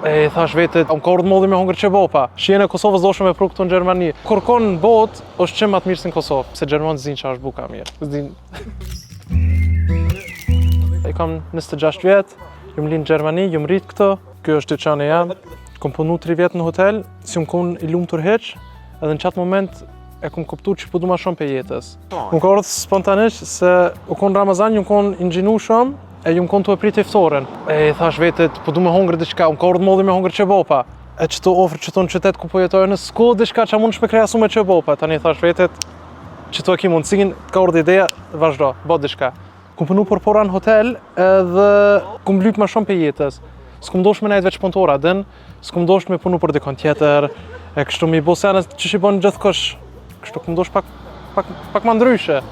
E thash vetë, ka urdhë molli me hongër qebopa. Shien e Kosovës doshëm me pru këtu në Gjermani. Kërkon në botë është çem më të mirë se në Kosovë, se Gjermanë zin çfarë është buka mirë. Zin. I kam 26 vjet, jam lind në Gjermani, jam rrit këtu. Ky është dyqani jam. Kam punu 3 vjet në hotel, si kon i lumtur hiç, edhe në çat moment e kom kuptuar që po du ma shumë për jetës. Më ka ardhur spontanisht se u kon Ramazan, ju kon inxhinu shumë, e ju kon të e prit iftoren. E thash vetë, po du me hongër diçka, ka ardhur molli me hongër qebopa. E çto ofër që në qytet ku po jetoj në s'ko diçka që mund të shme kreasu me qebopa. Tani thash vetë, që ki mundësin, ka ardhur ideja, vazhdo, bë diçka. Kum punu por në hotel edhe kum lyp më shumë për jetës. S'kum dosh me nejt veç punëtora din, s'kum dosh me punu për dikon tjetër, e kështu mi bo senës që shi bon gjithkosh. Kështu kum dosh pak më ndryshe.